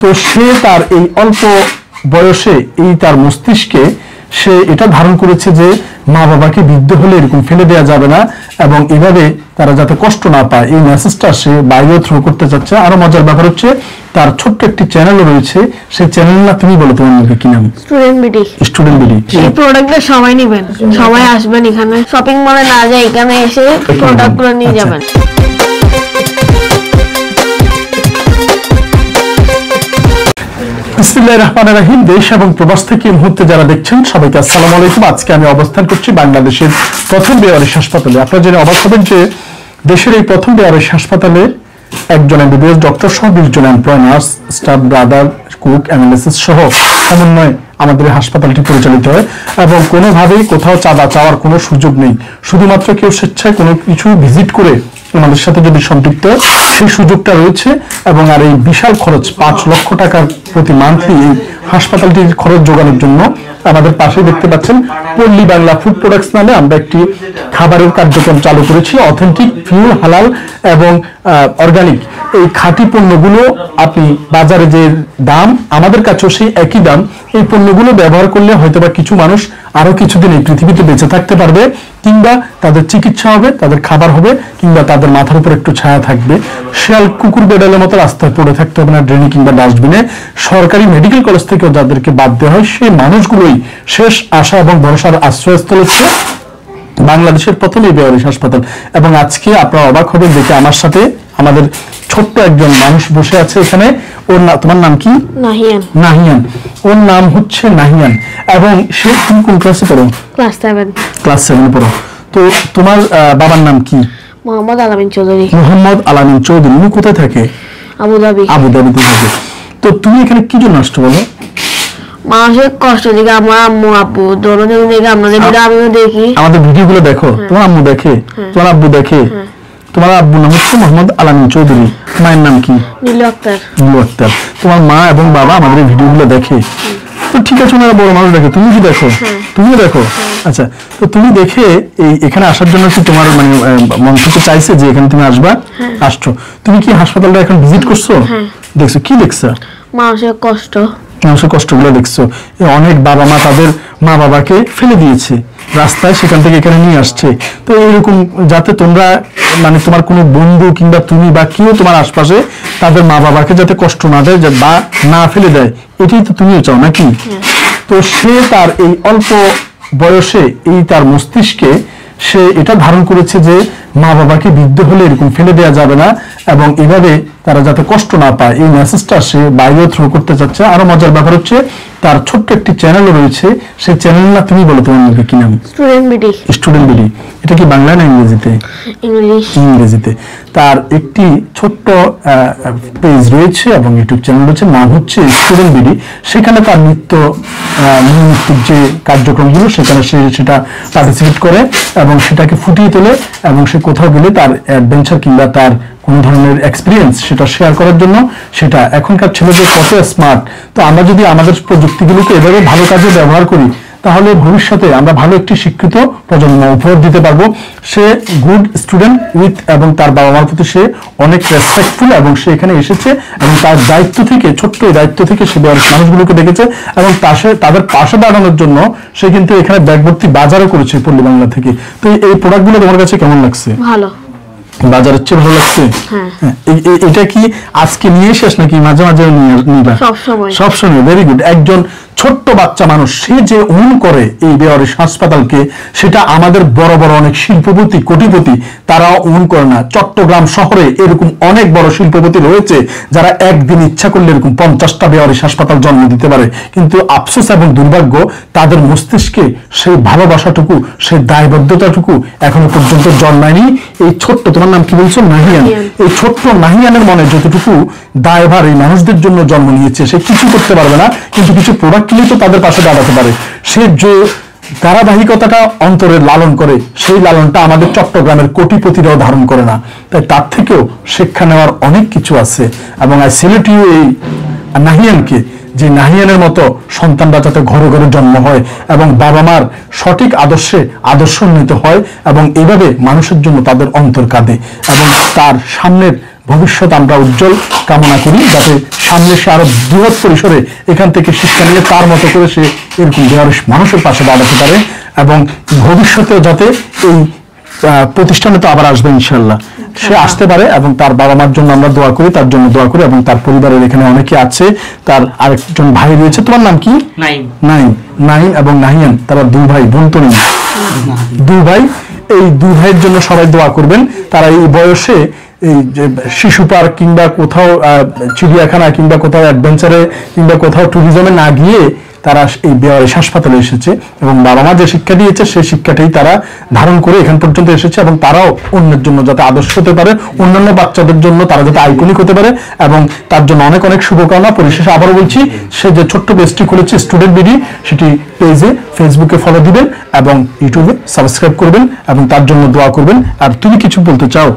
তো সে তার এই অল্প বয়সে এই তার মস্তিষ্কে সে এটা ধারণ করেছে যে মা বাবাকে বৃদ্ধ হলে এরকম ফেলে দেওয়া যাবে না এবং এভাবে তারা যাতে কষ্ট না পায় এই মেসেজটা সে বাইরেও থ্রো করতে চাচ্ছে। আরো মজার ব্যাপার হচ্ছে তার ছোট্ট একটি চ্যানেলও রয়েছে, সেই চ্যানেল না তুমি বলো তোমার নামে কি নাম? Student BD. Student BD. এই প্রোডাক্টটা সবাই নেবেন, সবাই আসবেন এখানে, শপিং মলে না যায় এখানে এসে প্রোডাক্টগুলো নিয়ে যাবেন। বিসমিল্লাহির রহমানির রহিম। দেশ এবং প্রবাস থেকে এই মুহূর্তে যারা দেখছেন সবাইকে আসসালামু আলাইকুম। আজকে আমি অবস্থান করছি বাংলাদেশের প্রথম বেওয়ারিশ হাসপাতালে। আপনারা জেনে অবাক হবেন যে দেশের এই প্রথম বেওয়ারিশ হাসপাতালে একজন এমবিবিএস ডক্টর সহ 20 জন employee, nurse, staff, brother, cook, analysis সহ সমন্বয়ে আমাদের এই হাসপাতালটি পরিচালিত হয় এবং কোনোভাবেই কোথাও চাঁদা চাওয়ার কোনো সুযোগ নেই। শুধুমাত্র কেউ স্বেচ্ছায় কোনো কিছু ভিজিট করে আমাদের সাথে যদি সম্পৃক্ত সেই সুযোগটা রয়েছে এবং আর এই বিশাল খরচ 5 লক্ষ টাকার প্রতি মান্থলি এই হাসপাতালটির খরচ যোগানোর জন্য আমাদের পাশে দেখতে পাচ্ছেন পল্লী বাংলা ফুড প্রোডাক্টস নামে আমরা একটি খাবারের কার্যক্রম চালু করেছি। অথেন্টিক, পিওর, হালাল এবং অর্গানিক এই খাঁটি পণ্যগুলো আপনি বাজারে যে দাম আমাদের কাছেও সেই একই দাম। এই পণ্যগুলো ব্যবহার করলে হয়তোবা কিছু মানুষ আরো কিছুদিন এই পৃথিবীতে বেঁচে থাকতে পারবে, কিংবা তাদের চিকিৎসা হবে, তাদের খাবার হবে, কিংবা তাদের মাথার উপর একটু ছায়া থাকবে। শিয়াল কুকুর বেড়ালের মতো রাস্তায় পড়ে থাকতে হবে না ড্রেনে কিংবা ডাস্টবিনে। সরকারি মেডিকেল কলেজ থেকেও যাদেরকে বাদ দেওয়া হয় সেই মানুষগুলোই শেষ আশা এবং ভরসার আশ্রয়স্থল হচ্ছে বাংলাদেশের প্রথম এই বেওয়ারিশ হাসপাতাল। এবং আজকে আপনারা অবাক হবেন দেখে আমার সাথে আমাদের ছোট্ট একজন মানুষ বসে আছে এখানে। ওর নাম, তোমার নাম কি? নাহিয়ান। নাহিয়ান, ওর নাম হচ্ছে নাহিয়ান এবং সে তুমি কোন ক্লাসে পড়ো? ক্লাস 7। ক্লাস 7 পড়ো। তো তোমার বাবার নাম কি? মোহাম্মদ আলামিন চৌধুরী। মোহাম্মদ আলামিন চৌধুরী। উনি কোথায় থাকে? আবুধাবি। আবুধাবিতে থাকে। তো তুমি এখানে কি জন্য আসছো বলো? মানুষের কষ্ট দেখে আমার আম্মু আব্বু দোনোজন দেখে আপনাদের ভিডিও আমিও দেখি। আমাদের ভিডিওগুলো দেখো? তোমার আম্মু দেখে, তোমার আব্বু দেখে? তোমার আব্বুর নাম হচ্ছে মোহাম্মদ আলামিন চৌধুরী। মায়ের নাম কি? নীলু আক্তার। নীলু আক্তার। তোমার মা এবং বাবা আমাদের এই ভিডিওগুলো দেখে। তো ঠিক আছে, ওনারা বড় মানুষ দেখে, তুমি কি দেখো? তুমিও দেখো? আচ্ছা, তো তুমি দেখে এই এখানে আসার জন্য কি তোমার মানে মন থেকে চাইছে যে এখানে তুমি আসবা? আসছো। তুমি কি হাসপাতালটা এখন ভিজিট করছো? দেখছো? কি দেখছো? মানুষের কষ্ট, মানুষের কষ্টগুলো দেখছো। অনেক বাবা মা তাদের মা বাবাকে ফেলে দিয়েছে রাস্তায়, সেখান থেকে এখানে নিয়ে আসছে। তো এইরকম যাতে তোমরা মানে তোমার কোনো বন্ধু কিংবা তুমি বা কেউ তোমার আশপাশে তাদের মা বাবাকে যাতে কষ্ট না দেয় বা না ফেলে দেয়, এটাই তো তুমিও চাও নাকি? তো সে তার এই অল্প বয়সে এই তার মস্তিষ্কে সে এটা ধারণ করেছে যে মা বাবাকে বৃদ্ধ হলে এরকম ফেলে দেওয়া যাবে না এবং এভাবে তারা যাতে কষ্ট না পায় এই মেসেজটা সে বাইরেও থ্রো করতে চাচ্ছে। আরো মজার ব্যাপার হচ্ছে তার ছোট্ট একটি চ্যানেলও রয়েছে, সেই চ্যানেল না তুমি বলো তোমার নামে কি নাম? Student BD. Student BD. এটা কি বাংলা না ইংরেজিতে? ইংরেজিতে। তার একটি ছোট্ট পেজ রয়েছে এবং ইউটিউব চ্যানেল রয়েছে, নাম হচ্ছে স্টুডেন্ট বিডি। সেখানে তার নৃত্যের যে কার্যক্রমগুলো সেখানে সে সেটা পার্টিসিপেট করে এবং সেটাকে ফুটিয়ে তোলে এবং সে কোথাও গেলে তার অ্যাডভেঞ্চার কিংবা তার কোন ধরনের এক্সপিরিয়েন্স সেটা শেয়ার করার জন্য সেটা। এখনকার ছেলেদের কত স্মার্ট। তো আমরা যদি আমাদের প্রযুক্তিগুলোকে এভাবে ভালো কাজে ব্যবহার করি তাহলে ভবিষ্যতে আমরা ভালো একটি শিক্ষিত প্রজন্ম উপহার দিতে পারবো। সে গুড স্টুডেন্ট উইথ এবং তার বাবা মার প্রতি সে অনেক রেসপেক্টফুল এবং সে এখানে এসেছে এবং তার দায়িত্ব থেকে, ছোট্ট দায়িত্ব থেকে সে মানুষগুলোকে দেখেছে এবং তাদের পাশে দাঁড়ানোর জন্য সে কিন্তু এখানে ব্যাগ ভর্তি বাজারও করেছে পল্লী বাংলা থেকে। তো এই প্রোডাক্টগুলো তোমার কাছে কেমন লাগছে? ভালো। বাজারের চেয়ে ভালো লাগছে? এটা কি আজকে নিয়ে শেষ নাকি মাঝে মাঝে নিবা? সবসময়। Very good. একজন ছোট্ট বাচ্চা মানুষ সে যে ওন করে এই বেওয়ারিশ হাসপাতালকে, সেটা আমাদের বড় বড় অনেক শিল্পপতি, কোটিপতি তারাও ওন করে না। চট্টগ্রাম শহরে এরকম অনেক বড় শিল্পপতি রয়েছে যারা একদিন ইচ্ছা করলে এরকম 50টা বেওয়ারিশ হাসপাতাল জন্ম দিতে পারে, কিন্তু আফসোস এবং দুর্ভাগ্য তাদের মস্তিষ্কে সেই ভালোবাসাটুকু, সেই দায়বদ্ধতাটুকু এখনো পর্যন্ত জন্মায়নি। এই ছোট্ট, তোমার নাম কি বলছো? নাহিয়ান। এই ছোট্ট নাহিয়ানের মনে যতটুকু দায়ভার এই মানুষদের জন্য জন্ম নিয়েছে, সে কিছু করতে পারবে না, কিন্তু কিছু প্রোডাক্ট কিনে তো তাদের পাশে দাঁড়াতে পারে। সে যে ধারাবাহিকতাটা অন্তরে লালন করে সেই লালনটা আমাদের চট্টগ্রামের কোটিপতিরাও ধারণ করে না। তাই তার থেকেও শিক্ষা নেওয়ার অনেক কিছু আছে এবং আই সেলিউট ইউ এই নাহিয়ানকে, যে নাহিয়ানের মতো সন্তানরা যাতে ঘরে ঘরে জন্ম হয় এবং বাবা মার সঠিক আদর্শে আদর্শান্বিত হয় এবং এভাবে মানুষের জন্য তাদের অন্তর কাঁদে এবং তার সামনের ভবিষ্যৎ আমরা উজ্জ্বল কামনা করি, যাতে সামনে সে আরো বৃহৎ পরিসরে এখান থেকে শিক্ষা নিয়ে তার মতো করে সে এরকম বেয়ারিশ মানুষের পাশে দাঁড়াতে পারে, এবং ভবিষ্যতেও যাতে এই প্রতিষ্ঠানে তো আবার আসবে ইনশাল্লাহ, সে আসতে পারে। এবং তার বাবা মার জন্য আমরা দোয়া করি, তার জন্য দোয়া করি, এবং তার পরিবারের এখানে অনেকে আছে। তার আরেকজন ভাই রয়েছে, তোমার নাম কি? নাইম এবং নাহিয়ান, তারা দুই ভাই, বোন তো নেই, দুই ভাই। এই দুই ভাইয়ের জন্য সবাই দোয়া করবেন। তারা এই বয়সে এই যে শিশু পার্ক কিংবা কোথাও চিড়িয়াখানা কিংবা কোথাও অ্যাডভেঞ্চারে কিংবা কোথাও ট্যুরিজমে না গিয়ে তারা এই বেয়ারিশ হাসপাতালে এসেছে, এবং বাবা মা যে শিক্ষা দিয়েছে সেই শিক্ষাটাই তারা ধারণ করে এখান পর্যন্ত এসেছে, এবং তারাও অন্যের জন্য যাতে আদর্শ হতে পারে, অন্যান্য বাচ্চাদের জন্য তারা যাতে আইকনিক হতে পারে, এবং তার জন্য অনেক অনেক শুভকামনা। পরিশেষে আবারও বলছি, সে যে ছোট্ট পেজটি খুলেছে স্টুডেন্ট বিডি, সেটি পেজে ফেসবুকে ফলো দিবেন এবং ইউটিউবে সাবস্ক্রাইব করবেন, এবং তার জন্য দোয়া করবেন। আর তুমি কিছু বলতে চাও?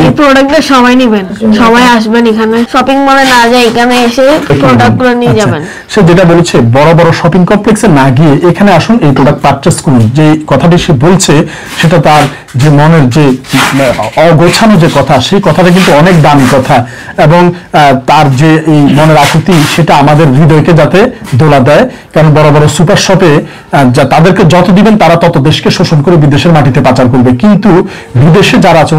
এই প্রোডাক্টটা সবাই নেবেন, সবাই আসবেন এখানে, শপিং মলে না যায় এখানে এসে প্রোডাক্টগুলো নিয়ে যাবেন। সে যেটা বলেছে, বড় বড় শপিং কমপ্লেক্সে না গিয়ে এখানে আসুন, এই প্রোডাক্ট পারচেজ করুন। যে কথাটি সে বলছে সেটা তার যে মনের যে অগোছানো যে কথা, সেই কথাটা কিন্তু অনেক দামি কথা, এবং তার যে এই মনের আকুতি সেটা আমাদের হৃদয়কে যাতে দোলা দেয়। কারণ বড় বড় সুপার শপে তাদেরকে যত দিবেন তারা তত দেশকে শোষণ করে বিদেশের মাটিতে পাচার করবে, কিন্তু বিদেশে যারা আছে,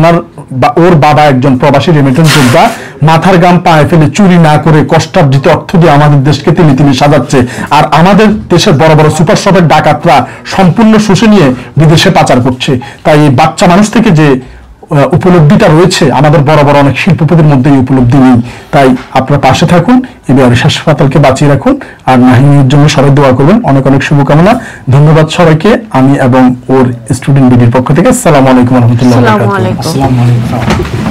ওর বাবা একজন প্রবাসী রেমিটেন্স যোদ্ধা, মাথার গাম পায়ে ফেলে চুরি না করে কষ্টার্জিত অর্থ দিয়ে আমাদের দেশকে তিনি সাজাচ্ছে, আর আমাদের দেশের বড় বড় সুপার শপের ডাকাতরা সম্পূর্ণ শুষে নিয়ে বিদেশে পাচার করছে। তাই এই বাচ্চা মানুষ থেকে যে উপলব্ধিটা রয়েছে, আমাদের বড় বড় অনেক শিল্পপতির মধ্যে এই উপলব্ধি নেই। তাই আপনার পাশে থাকুন, এই বেয়ারিশ হাসপাতালকে বাঁচিয়ে রাখুন, আর নাহিনের জন্য সবাই দোয়া করবেন। অনেক অনেক শুভকামনা। ধন্যবাদ সবাইকে, আমি এবং ওর স্টুডেন্ট বিডির পক্ষ থেকে। আসসালামু আলাইকুম ওয়া রাহমাতুল্লাহি ওয়া বারাকাতুহু।